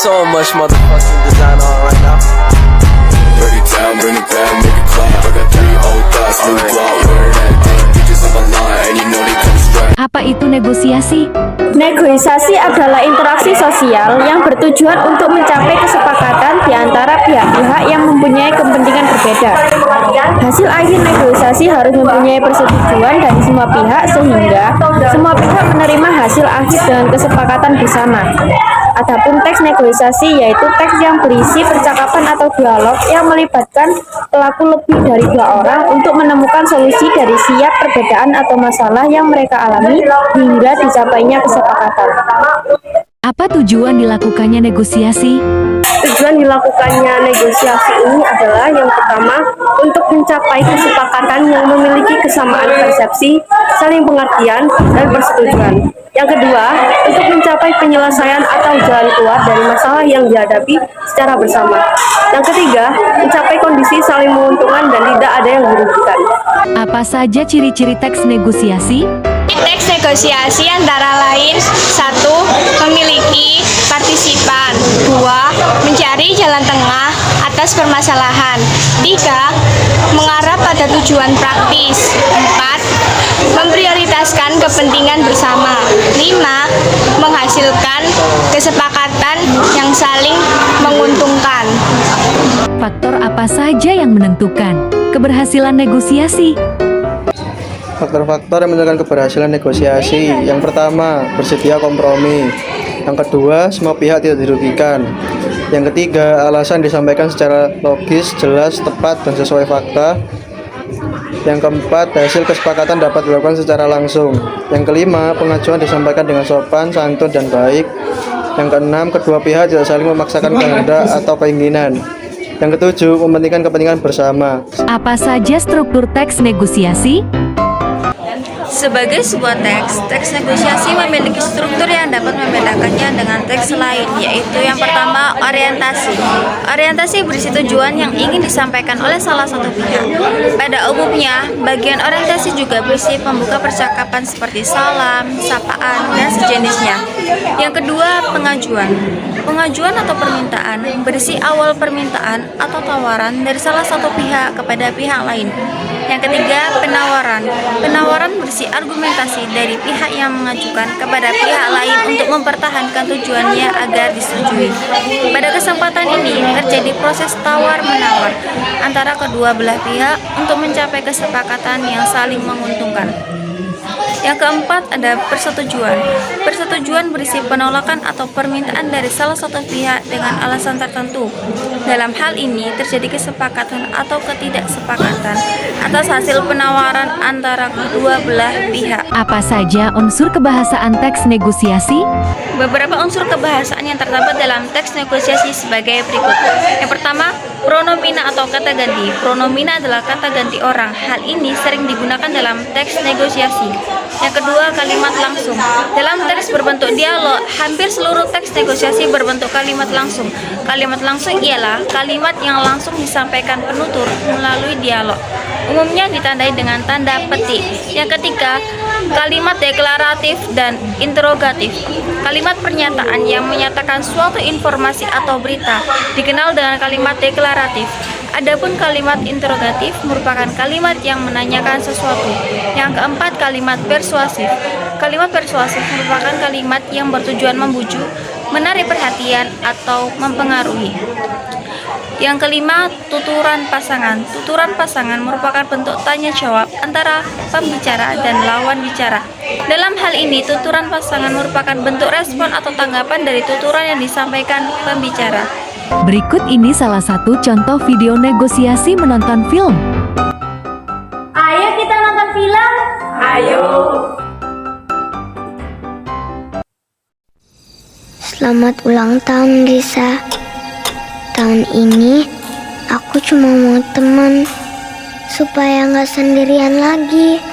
so much motherfucking design on right now. Bring it down, bring it back, make it clap. I got 3 old thoughts, new block, wear that thing. Bitches on my line, and you know they come straight. Apa itu negosiasi? Negosiasi adalah interaksi sosial yang bertujuan untuk mencapai kesepakatan di antara pihak-pihak yang mempunyai kepentingan berbeda. Hasil akhir negosiasi harus mempunyai persetujuan dari semua pihak sehingga semua pihak menerima hasil akhir dengan kesepakatan bersama. Adapun teks negosiasi yaitu teks yang berisi percakapan atau dialog yang melibatkan pelaku lebih dari 2 orang untuk menemukan solusi dari setiap perbedaan atau masalah yang mereka alami hingga dicapainya kesepakatan. Apa tujuan dilakukannya negosiasi? Tujuan dilakukannya negosiasi ini adalah yang pertama untuk mencapai kesepakatan yang memiliki kesamaan persepsi, saling pengertian, dan persetujuan. Yang kedua, untuk mencapai penyelesaian atau jalan keluar dari masalah yang dihadapi secara bersama. Yang ketiga, mencapai kondisi saling menguntungkan dan tidak ada yang dirugikan. Apa saja ciri-ciri teks negosiasi? Teks negosiasi antara lain 1. Memiliki partisipan 2. Mencari jalan tengah atas permasalahan 3. Mengarah pada tujuan praktis 4. Memprioritaskan kepentingan bersama 5. Menghasilkan kesepakatan yang saling menguntungkan. Faktor apa saja yang menentukan keberhasilan negosiasi? Faktor-faktor yang menentukan keberhasilan negosiasi. Yang pertama, bersedia kompromi. Yang kedua, semua pihak tidak dirugikan. Yang ketiga, alasan disampaikan secara logis, jelas, tepat, dan sesuai fakta. Yang keempat, hasil kesepakatan dapat dilakukan secara langsung. Yang kelima, pengajuan disampaikan dengan sopan, santun, dan baik. Yang keenam, kedua pihak tidak saling memaksakan kehendak atau keinginan. Yang ketujuh, mementingkan kepentingan bersama. Apa saja struktur teks negosiasi? Sebagai sebuah teks negosiasi memiliki struktur yang dapat membedakannya dengan teks lain, yaitu yang pertama, orientasi. Orientasi berisi tujuan yang ingin disampaikan oleh salah satu pihak. Pada umumnya, bagian orientasi juga berisi pembuka percakapan seperti salam, sapaan, dan sejenisnya. Yang kedua, pengajuan. Pengajuan atau permintaan berisi awal permintaan atau tawaran dari salah satu pihak kepada pihak lain. Yang ketiga, penawaran. Penawaran berisi argumentasi dari pihak yang mengajukan kepada pihak lain untuk mempertahankan tujuannya agar disetujui. Pada kesempatan ini, terjadi proses tawar-menawar antara kedua belah pihak untuk mencapai kesepakatan yang saling menguntungkan. Yang keempat, ada persetujuan. Persetujuan berisi penolakan atau permintaan dari salah satu pihak dengan alasan tertentu. Dalam hal ini, terjadi kesepakatan atau ketidaksepakatan atas hasil penawaran antara kedua belah pihak. Apa saja unsur kebahasaan teks negosiasi? Beberapa unsur kebahasaan yang terdapat dalam teks negosiasi sebagai berikut. Yang pertama, pronomina atau kata ganti. Pronomina adalah kata ganti orang. Hal ini sering digunakan dalam teks negosiasi. Yang kedua, kalimat langsung. Dalam teks berbentuk dialog, hampir seluruh teks negosiasi berbentuk kalimat langsung. Kalimat langsung ialah kalimat yang langsung disampaikan penutur melalui dialog. Umumnya ditandai dengan tanda petik. Yang ketiga, kalimat deklaratif dan interrogatif. Kalimat pernyataan yang menyatakan suatu informasi atau berita dikenal dengan kalimat deklaratif. Adapun kalimat interrogatif merupakan kalimat yang menanyakan sesuatu. Yang keempat, kalimat persuasif. Kalimat persuasif merupakan kalimat yang bertujuan membujuk, menarik perhatian, atau mempengaruhi. Yang kelima, tuturan pasangan. Tuturan pasangan merupakan bentuk tanya jawab antara pembicara dan lawan bicara. Dalam hal ini, tuturan pasangan merupakan bentuk respon atau tanggapan dari tuturan yang disampaikan pembicara. Berikut ini salah satu contoh video negosiasi menonton film. Ayo kita nonton film. Ayo. Selamat ulang tahun, Lisa. Tahun ini aku cuma mau teman supaya nggak sendirian lagi.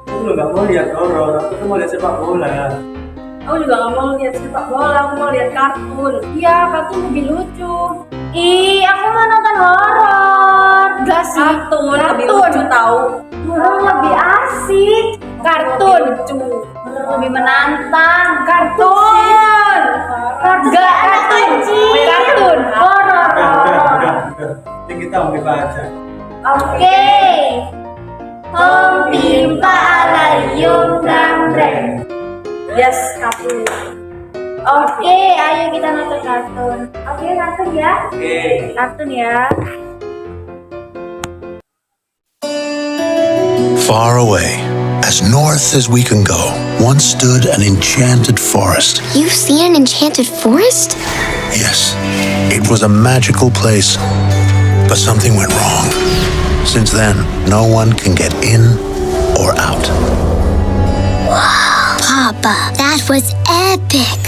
Aku nggak mau lihat horor, aku mau lihat sepak bola. Aku juga nggak mau lihat sepak bola, aku mau lihat kartun. Iya, kartun lebih lucu. Ih, aku mau nonton horor. Gak sih, kartun lebih lucu tahu. Horor lebih asik. Kartun. Lebih menantang. Kartun. Enggak kartun. Kartun. Horor. Ini kita mau baca. Oke. Home timpa alayum dambreng. Yes, kartun. Oke, ayo kita nonton kartun. Oke, kartun ya. Oke. Kartun ya. Far away, as north as we can go, once stood an enchanted forest. You've seen an enchanted forest? Yes, it was a magical place. But something went wrong. Since then, no one can get in or out. Papa, that was epic.